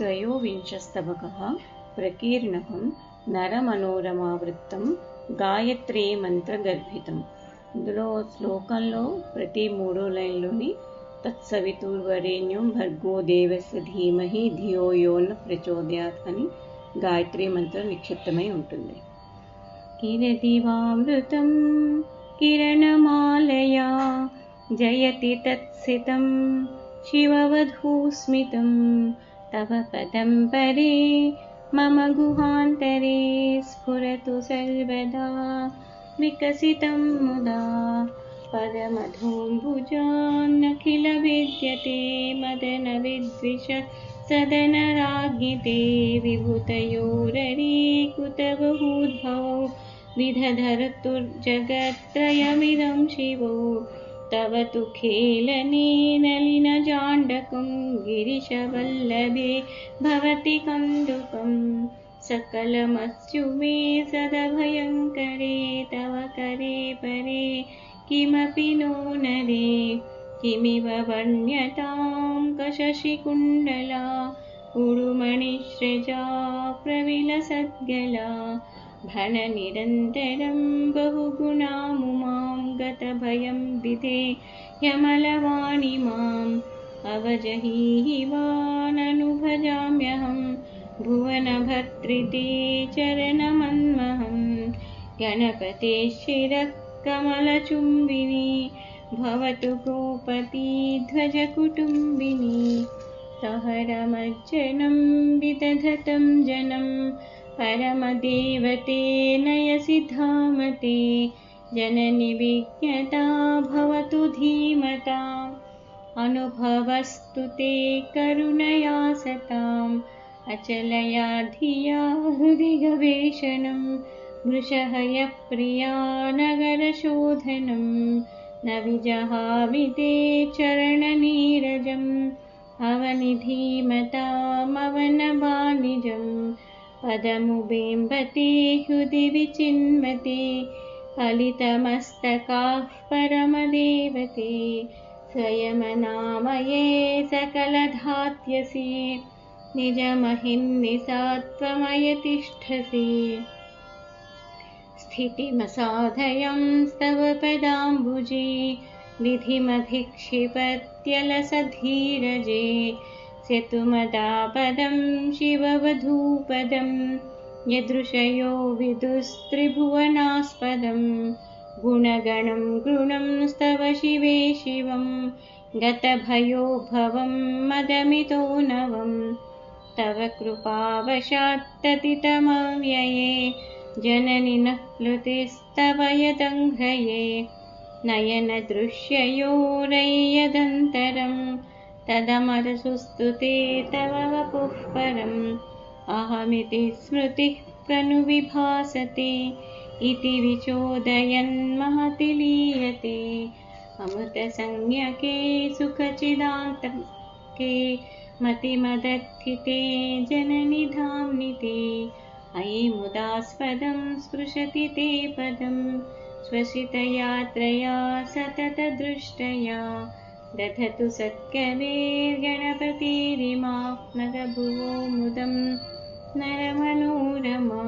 त्रयोविंशस्तवकः प्रकीर्णकं నరమనోరమావృత్తం గాయత్రీ మంత్రగర్భితం. ఇందులో శ్లోకంలో ప్రతి 3 లైన్లోని తత్సవితుర్వరేణ్యం భర్గో దేవస్య ధీమహి ధియో యో న ప్రచోదయాత్ అని గాయత్రీ మంత్రం నిక్షిప్తమై ఉంటుంది. కిరదివామృతం కిరణమాలయా జయతి తత్సితం శివవధూస్మితం తవ పదం పరే మమ గుహాంతరే స్ఫురతు సర్వదా వికసితం ముదా పదమధోంభుజాన్నఖిల విద్యతే మదన విద్విష సదనరాజ్ఞితే విభూతయోరరీకుతబహూద్భవో విధధర్తుర్జగత్రయమిదం శివో తవ తు ఖేళనే నలినజాండకం గిరిశవల్లభే భవతి కందుకం సకలమస్యు మే సదభయంకరే తవ కరే పరే కిమపి నో నరే కిమివ వర్ణ్యతాం కశశికుండలా ఉడుమణిశ్రజా ప్రవిలసద్గలా భణ నిరంతరం బహుగుణాముమాం గతభయం విధే యమలవాణి మాం అవజహీవానను భజామ్యహం భువనభర్తృతే చరణమన్మహం గణపతే శిరః కమలచుంబిని భవతు గోపతి ధ్వజకుటుంబిని సహరమజ్జనం విదధతం జనం పరమదేవతే నయసి ధామతే జనని విజ్ఞతా భవతు ధీమతా అనుభవస్తు తే కరుణయా సతాం అచలయా ధియా హృది గవేషణం వృషహయ ప్రియా నగరశోధనం న విజహామి తే చరణనీరజం అవనిధీమతామవనవానిజం పదముబేంబతే హృది విచిన్మతే ఫలితమస్తకాః పరమదేవతే స్వయమనామయే సకలధాత్యసి నిజమహిమ్నిసాత్వమయ తిష్టసి స్థితిమసాధయం స్తవ పదాంబుజే విధిమధిక్షిపత్యలసధీరజే స్యతుమదాపదం శివవధూపదం యదృశయో విదుస్త్రిభువనాస్పదం గుణగణం గృణం స్తవ శివే శివం గతభయో భవం మదమితో నవం తవ కృపావశాత్తతితమవ్యయే జనని న ప్లుతిస్తవ యదంఘ్రయే నయన దృశ్యయోరయ్యదంతరం తదమరసుస్తుతే తవ వపుః పరం అహమితి స్మృతిః కను విభాసతే ఇతి విచోదయన్మహతి లీయతే అమృత సంజ్ఞకే సుఖచిదాంతకే మతిమదత్థితే జనని ధామ్నితే అయి ముదాస్పదం స్పృశతి తే పదం స్వసితయాత్రయా సతతదృష్టయా దధతు సత్కవేర్గణపతిరిమాప్నగభువో ముదం నరమనోరమా.